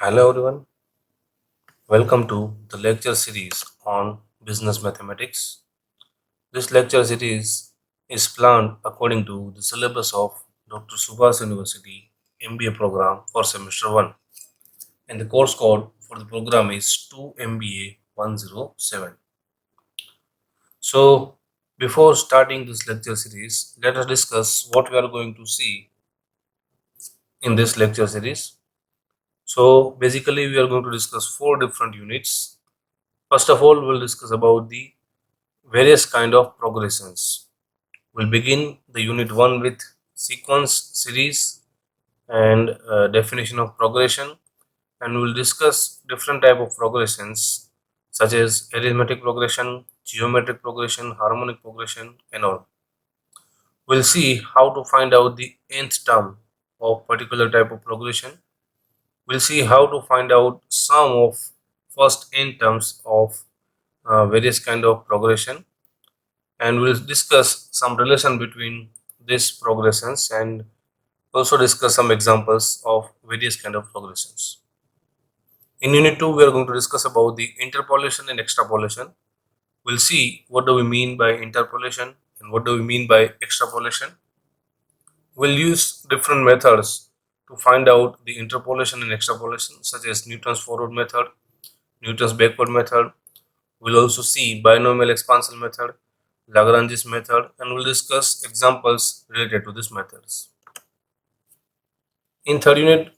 Hello everyone, welcome to the lecture series on business mathematics. This lecture series is planned according to the syllabus of Dr. Subhash University M.B.A program for semester 1, and the course code for the program is 2 MBA 107. So, before starting this lecture series, let us discuss what we are going to see in this lecture series. So, basically, we are going to discuss four different units. First of all, we'll discuss about the various kind of progressions. We'll begin the unit 1 with sequence, series, and definition of progression, and we'll discuss different type of progressions such as arithmetic progression, geometric progression, harmonic progression, and all. We'll see how to find out the nth term of particular type of progression. We'll see how to find out sum of first n terms of various kind of progression, and we'll discuss some relation between these progressions and also discuss some examples of various kind of progressions. In unit 2 we are going to discuss about the interpolation and extrapolation. We'll see what do we mean by interpolation and what do we mean by extrapolation. We'll use different methods to find out the interpolation and extrapolation, such as Newton's forward method, Newton's backward method. We'll also see binomial expansion method, Lagrange's method, and we'll discuss examples related to these methods. In third unit,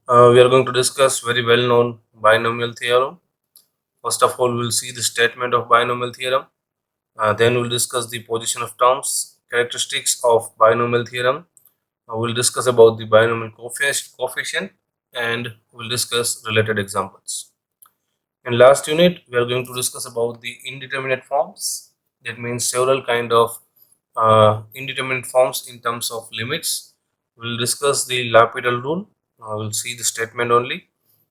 we are going to discuss very well known binomial theorem. First of all, we'll see the statement of binomial theorem. Then we'll discuss the position of terms, characteristics of binomial theorem. We'll discuss about the binomial coefficient, and we'll discuss related examples. In last unit, we are going to discuss about the indeterminate forms. That means several kind of indeterminate forms in terms of limits. We'll discuss the L'Hopital rule. We'll see the statement only,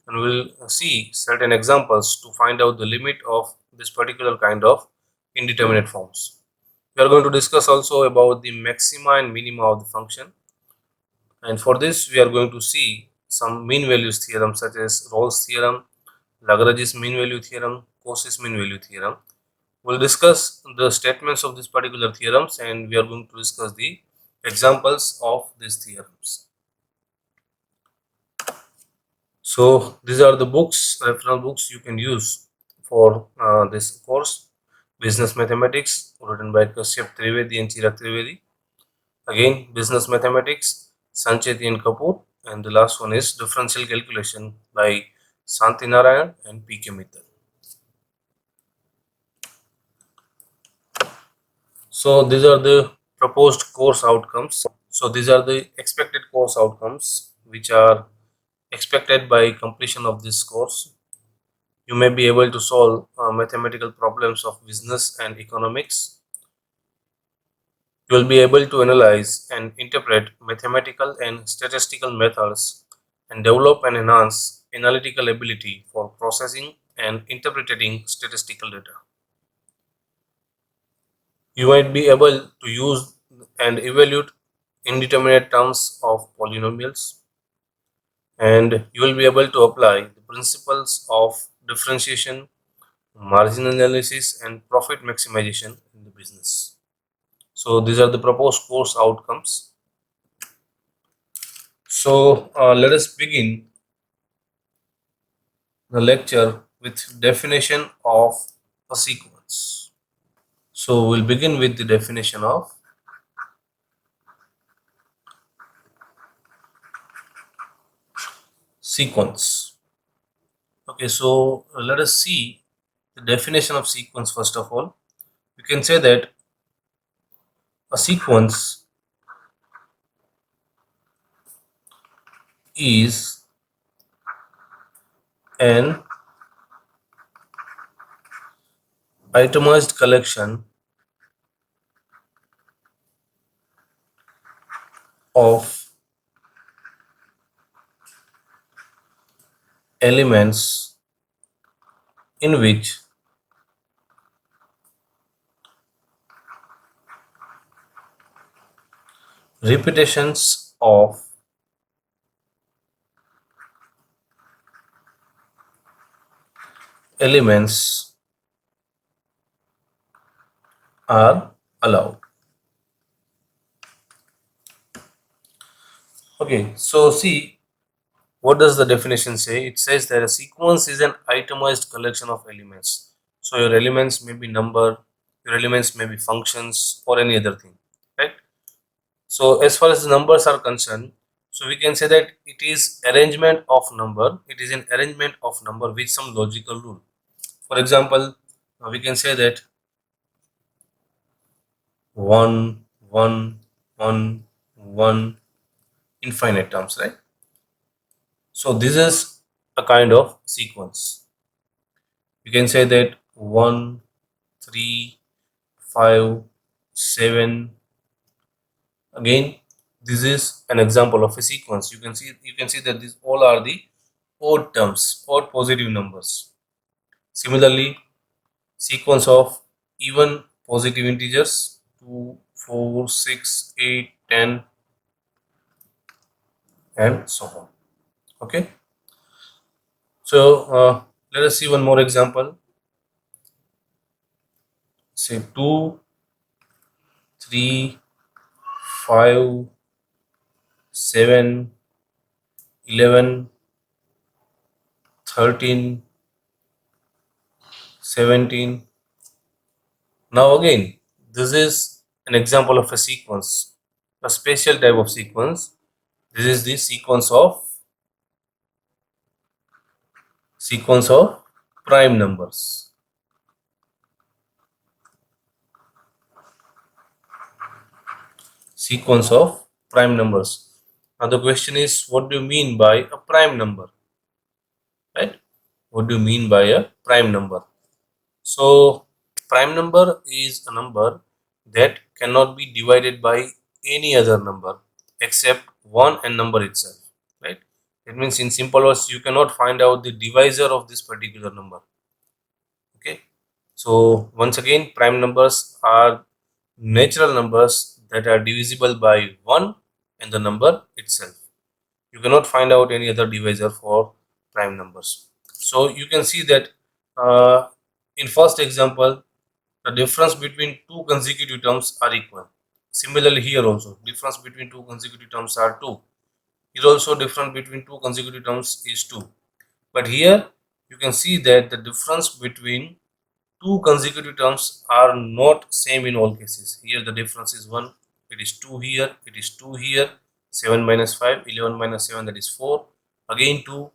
and we'll see certain examples to find out the limit of this particular kind of indeterminate forms. We are going to discuss also about the maxima and minima of the function, and for this we are going to see some mean values theorem such as Rolle's theorem, Lagrange's mean value theorem, Cauchy's mean value theorem. We'll discuss the statements of these particular theorems, and we are going to discuss the examples of these theorems. So these are the books, reference books you can use for this course, Business Mathematics, written by Kashyap Trivedi and Chirag Trivedi. Again, Business Mathematics, Sancheti and Kapoor, and the last one is Differential Calculation by Santi Narayan and P.K. Mittal. So these are the proposed course outcomes. So these are the expected course outcomes which are expected by completion of this course. You may be able to solve mathematical problems of business and economics. You will be able to analyze and interpret mathematical and statistical methods and develop and enhance analytical ability for processing and interpreting statistical data. You might be able to use and evaluate indeterminate terms of polynomials, and you will be able to apply the principles of differentiation, margin analysis, and profit maximization in the business. So these are the proposed course outcomes. So let us begin the lecture with definition of a sequence. So we'll begin with the definition of sequence. Okay, so let us see the definition of sequence first of all. We can say that a sequence is an itemized collection of elements in which repetitions of elements are allowed. Okay, so see, what does the definition say? It says that a sequence is an itemized collection of elements. So your elements may be number, your elements may be functions, or any other thing, right? So as far as the numbers are concerned, so we can say that it is arrangement of number. It is an arrangement of number with some logical rule. For example, we can say that one, one, one, one, infinite terms, right? So this is a kind of sequence. You can say that 1, 3, 5, 7. Again, this is an example of a sequence. You can see that these all are the odd terms, odd positive numbers. Similarly, sequence of even positive integers 2, 4, 6, 8, 10, and so on. Okay. So let us see one more example. Say 2, 3, 5, 7, 11, 13, 17. Now again, this is an example of a sequence, a special type of sequence. This is the sequence of prime numbers. Sequence of prime numbers. Now the question is, what do you mean by a prime number? Right? What do you mean by a prime number? So prime number is a number that cannot be divided by any other number except one and number itself, right? It means in simple words, you cannot find out the divisor of this particular number. Okay, so once again, prime numbers are natural numbers that are divisible by 1 and the number itself. You cannot find out any other divisor for prime numbers. So you can see that in first example, the difference between two consecutive terms are equal. Similarly here also, difference between two consecutive terms are 2. Here also difference between two consecutive terms is 2. But here you can see that the difference between two consecutive terms are not same in all cases. Here the difference is 1, it is 2 here, it is 2 here, 7 minus 5, 11 minus 7, that is 4, again 2,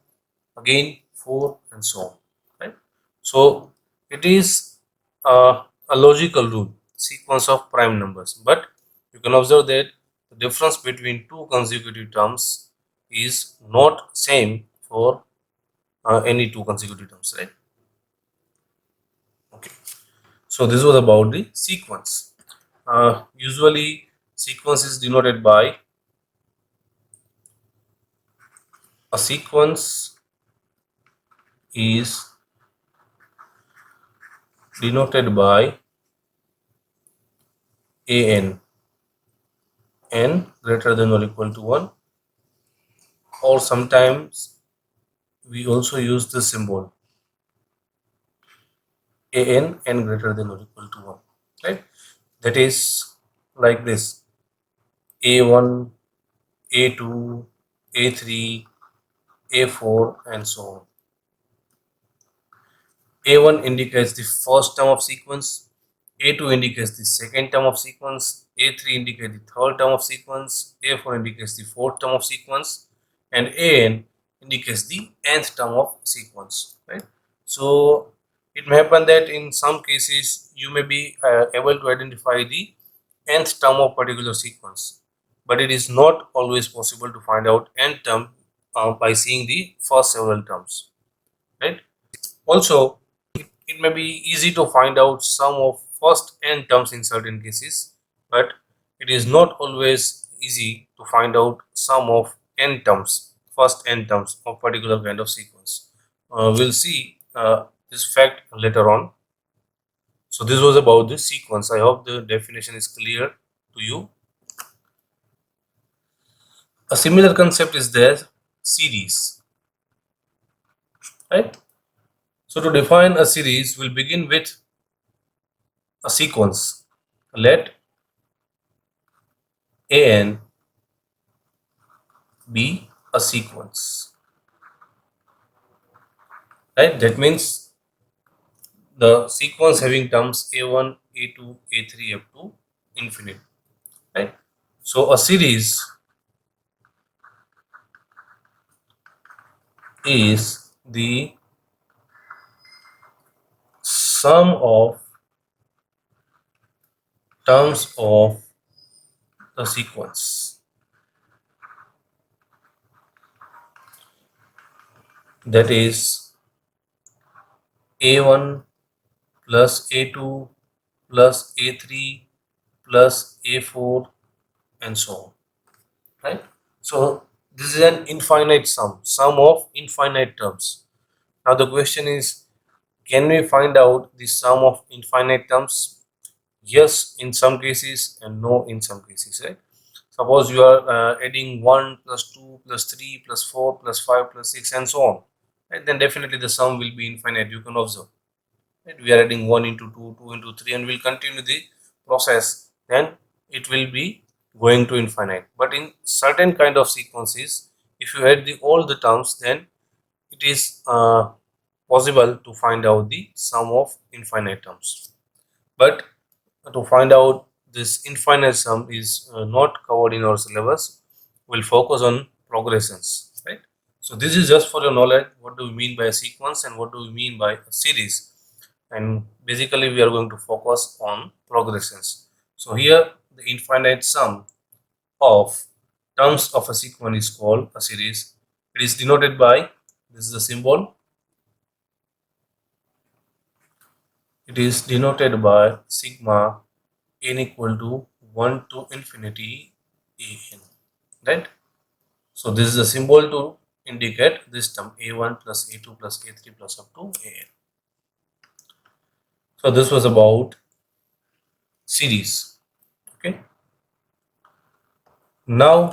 again 4, and so on, right? So it is a logical rule, sequence of prime numbers, but you can observe that the difference between two consecutive terms is not same for any two consecutive terms, right? Okay, so this was about the sequence. Usually sequence is denoted by a sequence is denoted by an n greater than or equal to 1, or sometimes we also use the symbol an greater than or equal to 1, right? That is like this: a1, a2, a3, a4, and so on. A1 indicates the first term of sequence, A2 indicates the second term of sequence, A3 indicates the third term of sequence, A4 indicates the fourth term of sequence, and AN indicates the nth term of sequence, right? So it may happen that in some cases you may be able to identify the nth term of particular sequence, but it is not always possible to find out nth term by seeing the first several terms, right? Also, it may be easy to find out sum of first n terms in certain cases, but it is not always easy to find out sum of n terms, first n terms of particular kind of sequence. We'll see this fact later on. So this was about the sequence. I hope the definition is clear to you. A similar concept is there, series, right? So to define a series, we'll begin with a sequence. Let an be a sequence, right? That means the sequence having terms a1, a2, a3 up to infinite, right? So a series is the sum of terms of the sequence. That is a1 plus a2 plus a3 plus a4 and so on, right? So this is an infinite sum of infinite terms. Now the question is, can we find out the sum of infinite terms? Yes, in some cases, and no in some cases, right? Suppose you are adding 1 plus 2 plus 3 plus 4 plus 5 plus 6 and so on, right? Then definitely the sum will be infinite. You can observe, right? We are adding 1 into 2, 2 into 3, and we'll continue the process. Then it will be going to infinite. But in certain kind of sequences, if you add all the terms, then it is possible to find out the sum of infinite terms. But to find out this infinite sum is not covered in our syllabus. We'll focus on progressions, right? So this is just for your knowledge. What do we mean by a sequence and what do we mean by a series? And basically we are going to focus on progressions. So here the infinite sum of terms of a sequence is called a series. It is denoted by, this is the symbol, it is denoted by sigma n equal to 1 to infinity an, right? So this is a symbol to indicate this term a1 plus a2 plus a3 plus up to an. So this was about series. Okay, now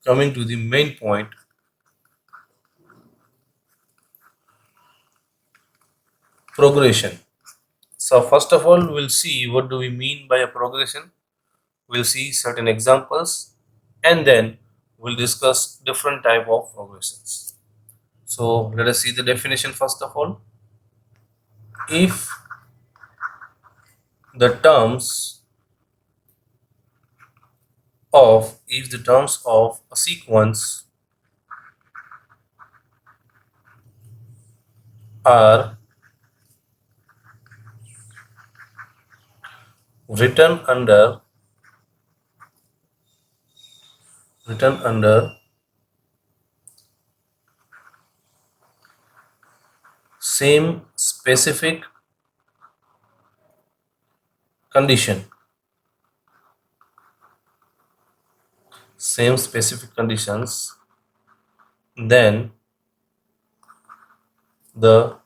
coming to the main point, progression. So first of all, we'll see what do we mean by a progression. We'll see certain examples and then we'll discuss different type of progressions. So let us see the definition first of all. If the terms if the terms of a sequence are written under written under same specific condition, same specific conditions, then the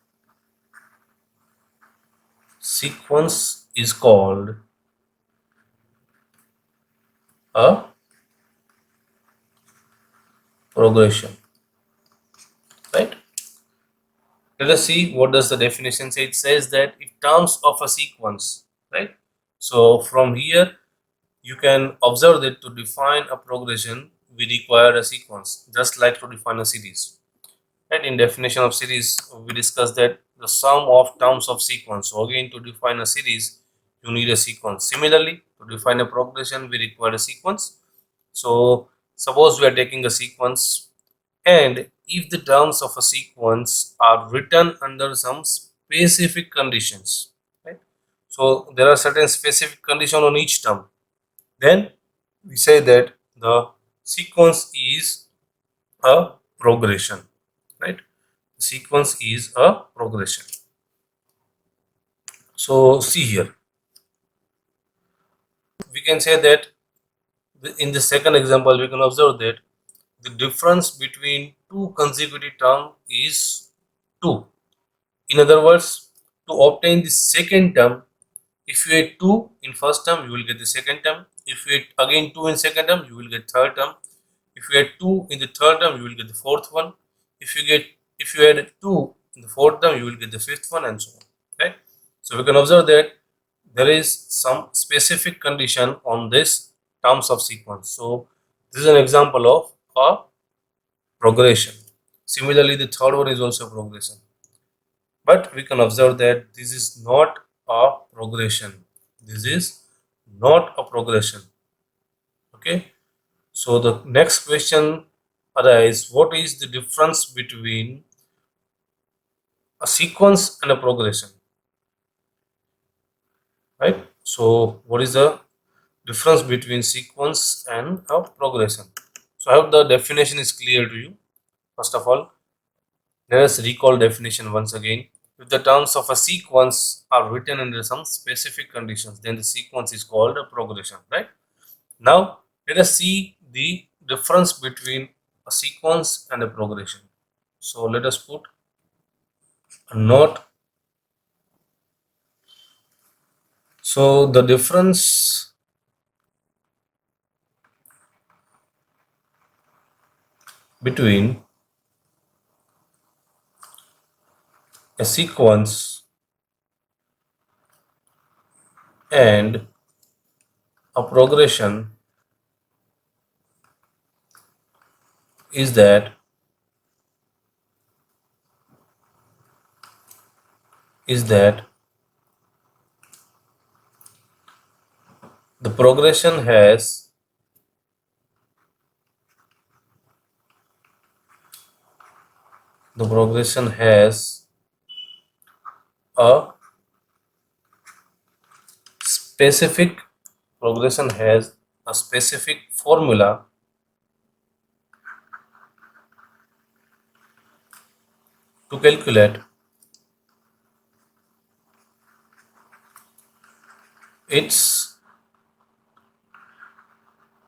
sequence is called a progression, right? Let us see what does the definition say. It says that in terms of a sequence, right? So from here you can observe that to define a progression we require a sequence, just like to define a series. And in definition of series, we discussed that the sum of terms of sequence. So again, to define a series, you need a sequence. Similarly, to define a progression, we require a sequence. So suppose we are taking a sequence, and if the terms of a sequence are written under some specific conditions, right? So there are certain specific condition on each term. Then we say that the sequence is a progression, right? Sequence is a progression. So see here, we can say that in the second example we can observe that the difference between two consecutive terms is 2. In other words, to obtain the second term, if you add 2 in first term you will get the second term. If you add again 2 in second term you will get third term. If you add 2 in the third term you will get the fourth one. If you add 2 in the fourth term you will get the fifth one, and so on. Right? So we can observe that there is some specific condition on this terms of sequence. So this is an example of a progression. Similarly, the third one is also progression. But we can observe that this is not a progression. This is not a progression. Okay. So the next question arises: what is the difference between a sequence and a progression? Right. So what is the difference between sequence and a progression? So I hope the definition is clear to you. First of all, let us recall definition once again. If the terms of a sequence are written under some specific conditions, then the sequence is called a progression, right? Now, let us see the difference between a sequence and a progression. So, let us put a note. So, the difference between a sequence and a progression is that the progression has the progression has a specific progression has a specific formula to calculate its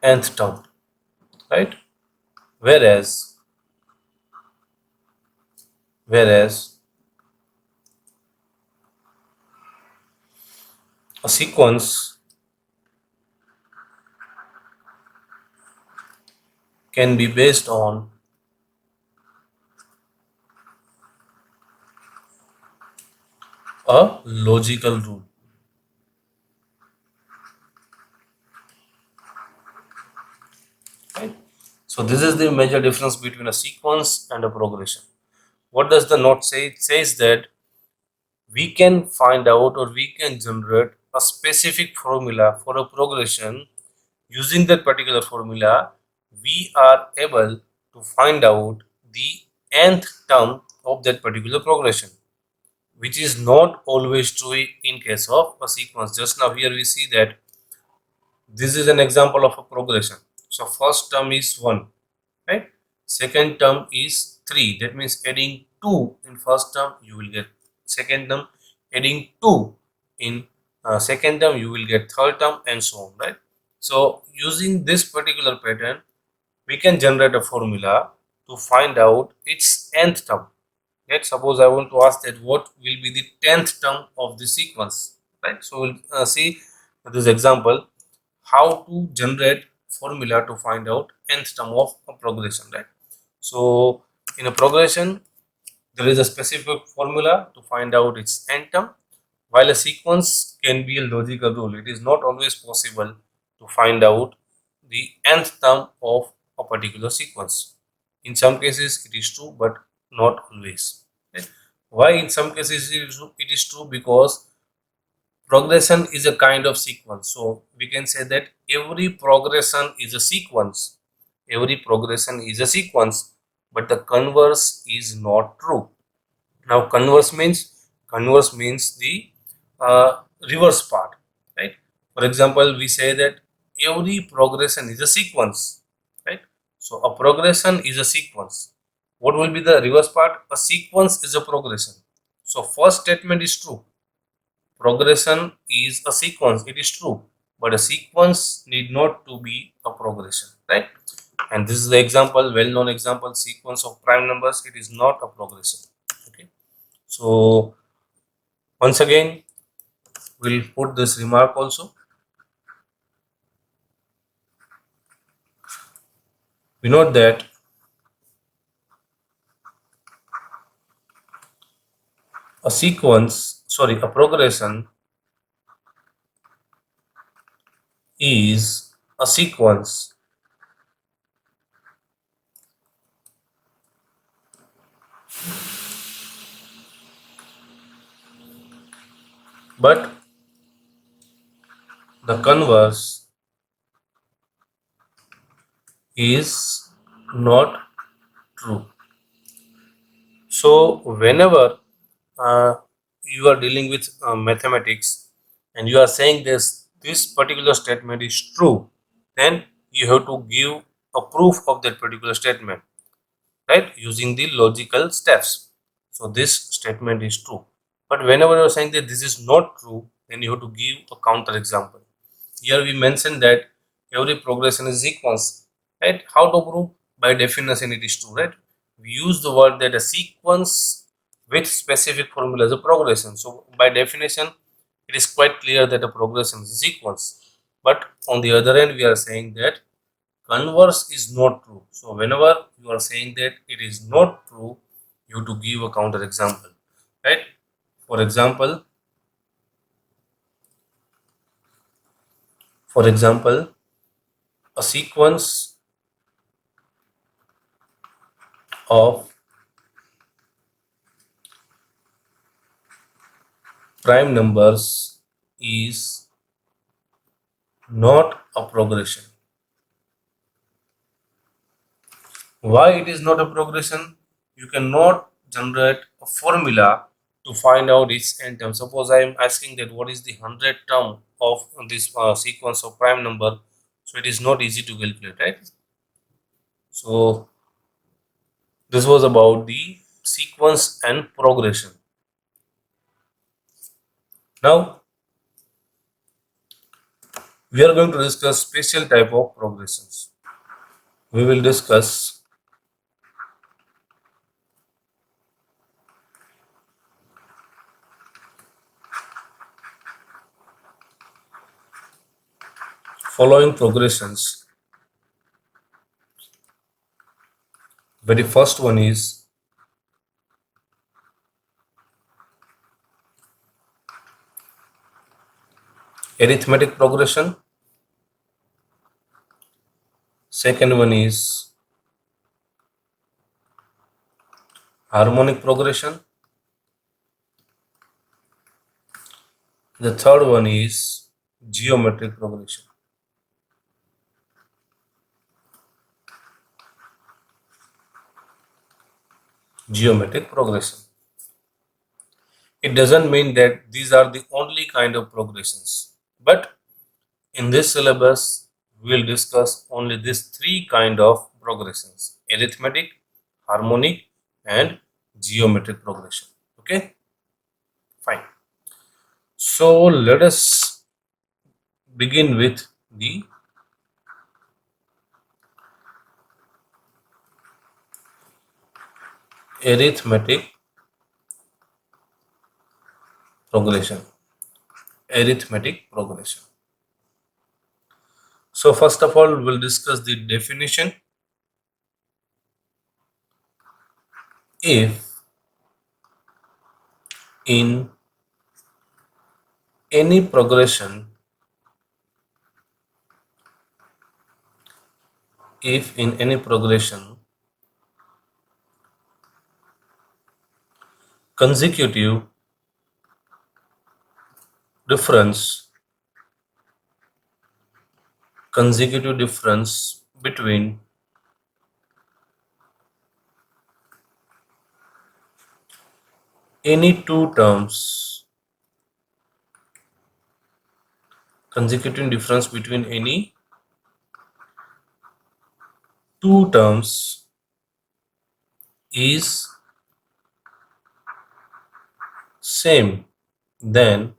nth term, right? Whereas whereas a sequence can be based on a logical rule, right? So this is the major difference between a sequence and a progression. What does the note say? It says that we can find out or we can generate a specific formula for a progression. Using that particular formula, we are able to find out the nth term of that particular progression, which is not always true in case of a sequence. Just now here we see that this is an example of a progression. So first term is 1, right? Second term is 3. That means adding 2 in first term you will get second term, adding 2 in second term you will get third term, and so on, right? So using this particular pattern we can generate a formula to find out its nth term. Let's suppose I want to ask that what will be the 10th term of the sequence, right? So we'll see this example how to generate formula to find out nth term of a progression, right? So in a progression there is a specific formula to find out its nth term, while a sequence can be a logical rule. It is not always possible to find out the nth term of a particular sequence. In some cases it is true, but not always. Right? Why in some cases it is true? Because progression is a kind of sequence. So we can say that every progression is a sequence. Every progression is a sequence, but the converse is not true. Now converse means the reverse part, right? For example, we say that every progression is a sequence, right? So a progression is a sequence. What will be the reverse part? A sequence is a progression. So first statement is true. Progression is a sequence. It is true, but a sequence need not to be a progression, right? And this is the example, well-known example, sequence of prime numbers. It is not a progression. Okay. So once again, we'll put this remark also. We note that a progression is a sequence but the converse is not true. So whenever you are dealing with mathematics and you are saying this particular statement is true, then you have to give a proof of that particular statement, right, using the logical steps. So this statement is true, but whenever you are saying that this is not true, then you have to give a counter example. Here we mentioned that every progression is sequence, right? How to prove? By definition it is true, right? We use the word that a sequence with specific formula is a progression. So by definition, it is quite clear that a progression is a sequence. But on the other hand, we are saying that converse is not true. So whenever you are saying that it is not true, you have to give a counter example, right? For example, for example, a sequence of prime numbers is not a progression. Why it is not a progression? You cannot generate a formula to find out its n term. Suppose I am asking that what is the 100 term of this sequence of prime number, so it is not easy to calculate, right? So this was about the sequence and progression. Now we are going to discuss special type of progressions. We will discuss following progressions. Very first one is arithmetic progression. Second one is harmonic progression. The third one is geometric progression. Geometric progression. It doesn't mean that these are the only kind of progressions, but in this syllabus we will discuss only these three kind of progressions: arithmetic, harmonic, and geometric progression. Okay, fine. So let us begin with the arithmetic progression. Arithmetic progression. So first of all, we'll discuss the definition. If in any progression, if in any progression, consecutive difference, consecutive difference between any two terms, consecutive difference between any two terms is same, then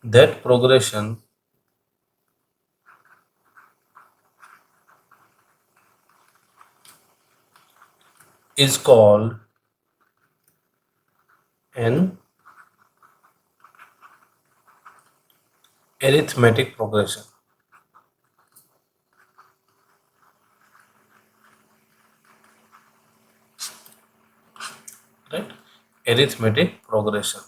that progression is called an arithmetic progression. right? Arithmetic progression.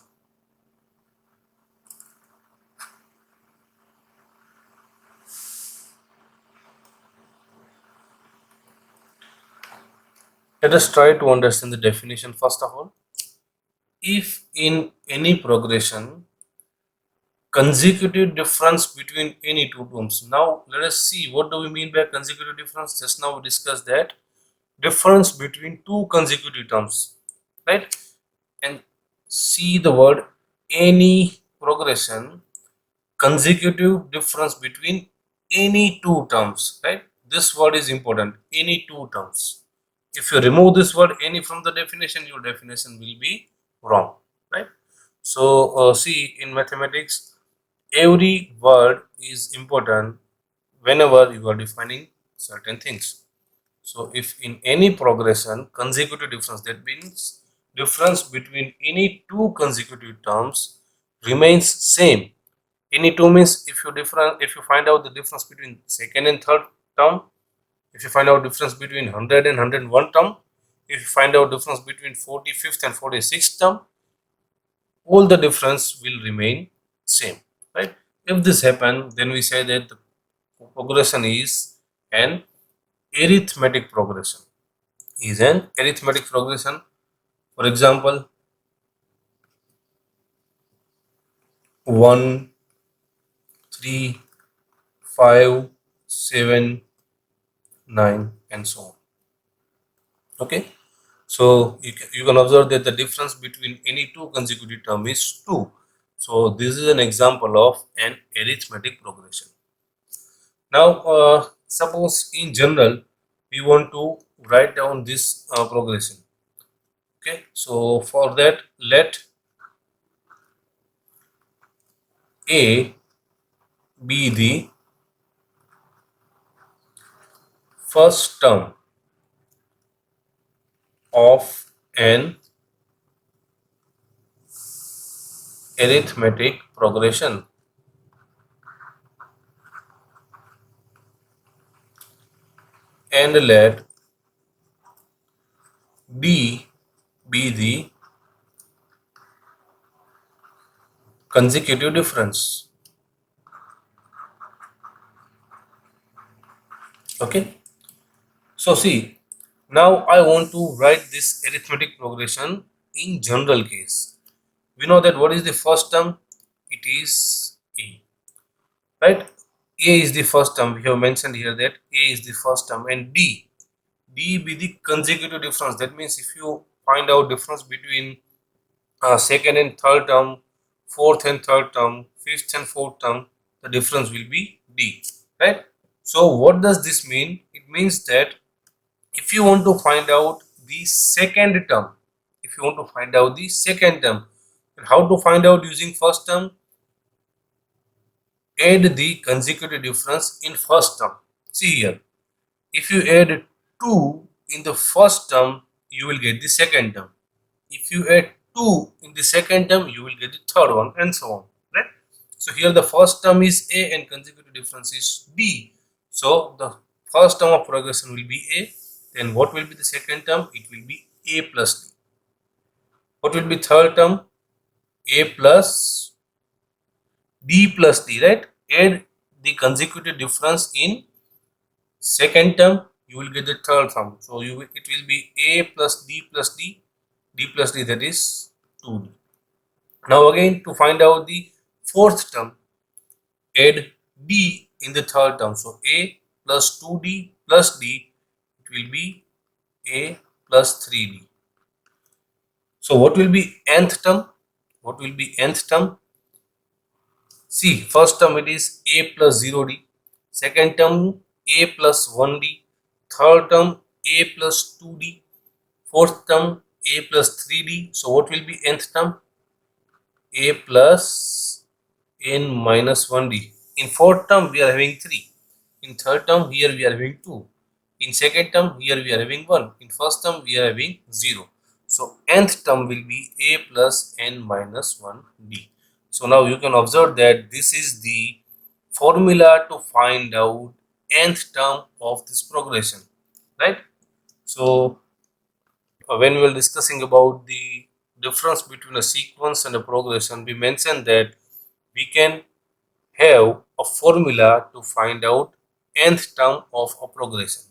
Let us try to understand the definition first of all. If in any progression consecutive difference between any two terms. Now let us see what do we mean by consecutive difference. Just now we discussed that difference between two consecutive terms, right? And see the word any progression consecutive difference between any two terms, right? This word is important, any two terms. If you remove this word any from the definition, your definition will be wrong, right? So see, in mathematics every word is important whenever you are defining certain things. So if in any progression consecutive difference, that means difference between any two consecutive terms remains same. Any two means if you find out the difference between second and third term, if you find out difference between 100 and 101 term, if you find out difference between 45th and 46th term, all the difference will remain same, right? If this happen, then we say that the progression is an arithmetic progression. Is an arithmetic progression. For example, 1, 3, 5, 7, 9, and so on. Okay. So you can observe that the difference between any two consecutive term is 2. So this is an example of an arithmetic progression. Now suppose in general we want to write down this progression. Okay, so for that let A be the first term of an arithmetic progression and let D be the consecutive difference. Okay, so see, now I want to write this arithmetic progression in general case. We know that what is the first term? It is A, right? A is the first term. We have mentioned here that A is the first term and D be the consecutive difference. That means if you find out difference between second and third term, fourth and third term, fifth and fourth term, the difference will be D, right? So what does this mean? It means that if you want to find out the second term, if you want to find out the second term, and how to find out using first term? Add the consecutive difference in first term. See here, if you add 2 in the first term, you will get the second term. If you add 2 in the second term, you will get the third one, and so on, right? So here the first term is A and consecutive difference is D. So the first term of progression will be A. Then what will be the second term? It will be A plus D. What will be third term? A plus D plus D, right? Add the consecutive difference in second term, you will get the third term. So it will be A plus D plus D, D plus D, that is 2D. Now again to find out the fourth term, add D in the third term. So A plus 2D plus D, it will be A plus 3D. So what will be nth term? What will be nth term? See, first term it is A plus 0D, second term A plus 1D, third term A plus 2D, fourth term A plus 3D. So what will be nth term? A plus n minus 1D. In fourth term we are having 3. In third term here we are having 2. In second term here we are having 1. In first term we are having 0. So nth term will be A plus n minus 1D. So now you can observe that this is the formula to find out nth term of this progression, right? So when we were discussing about the difference between a sequence and a progression, we mentioned that we can have a formula to find out nth term of a progression.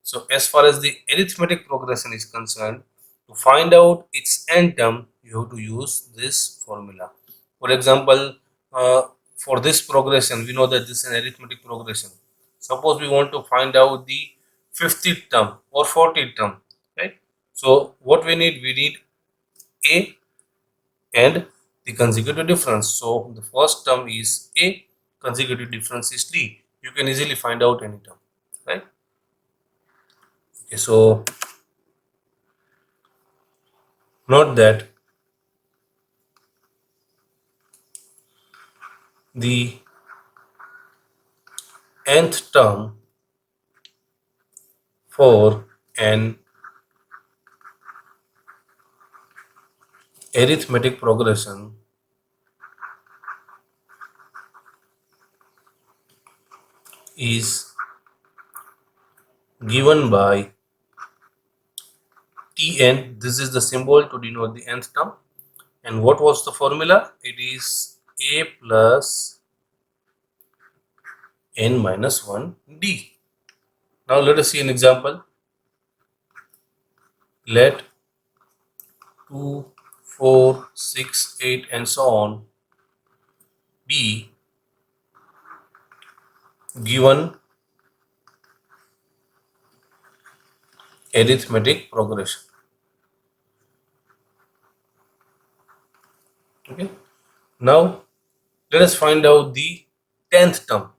So as far as the arithmetic progression is concerned, to find out its nth term, you have to use this formula. For example, uh, for this progression, we know that this is an arithmetic progression. Suppose we want to find out the 50th term or 40th term, right? So what we need a and the consecutive difference. So the first term is a, consecutive difference is d. You can easily find out any term, right? Okay, so note that the nth term for an arithmetic progression is given by Tn. This is the symbol to denote the nth term. And what was the formula? It is a plus n minus 1 d. Now let us see an example. Let 2, 4, 6, 8 and so on be given arithmetic progression. Okay. Now let us find out the 10th term,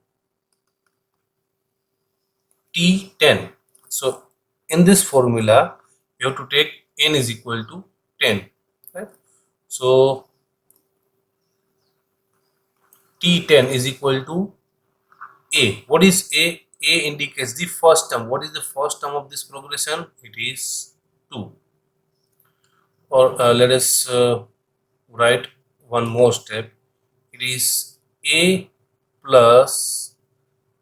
T10. So in this formula, you have to take n is equal to 10. Right? So T10 is equal to A. What is A? A indicates the first term. What is the first term of this progression? It is 2. Or let us write one more step. It is A plus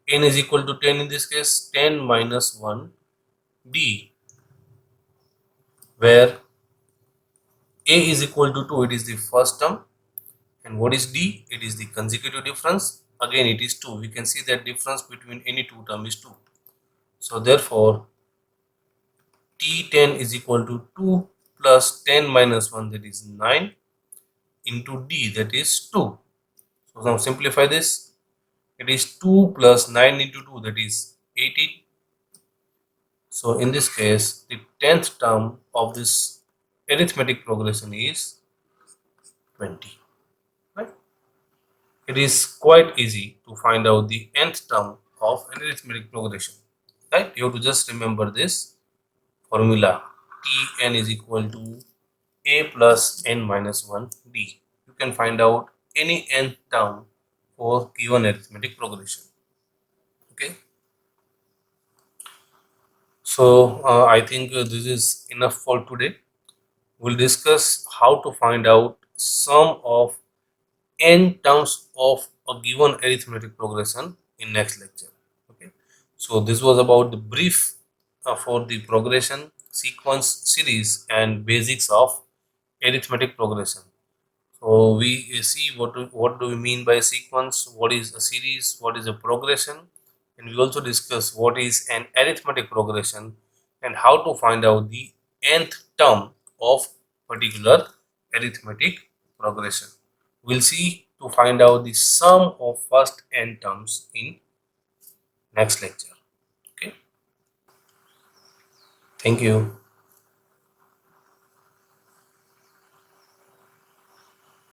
n is equal to 10, in this case 10 minus 1 d, where a is equal to 2, it is the first term, and what is d? It is the consecutive difference. Again it is 2. We can see that difference between any two terms is 2. So therefore T10 is equal to 2 plus 10 minus 1, that is 9, into d, that is 2. So now simplify this. It is 2 plus 9 into 2, that is 18. So in this case, the 10th term of this arithmetic progression is 20. Right? It is quite easy to find out the nth term of an arithmetic progression. Right? You have to just remember this formula. Tn is equal to a plus n minus 1 d. You can find out any nth term for given arithmetic progression. Okay. So I think this is enough for today. We'll discuss how to find out sum of n terms of a given arithmetic progression in next lecture. Okay, so this was about the brief for the progression, sequence, series and basics of arithmetic progression. So we see what do we mean by a sequence, what is a series, what is a progression, and we also discuss what is an arithmetic progression and how to find out the nth term of particular arithmetic progression. We'll see to find out the sum of first n terms in next lecture. Okay, thank you.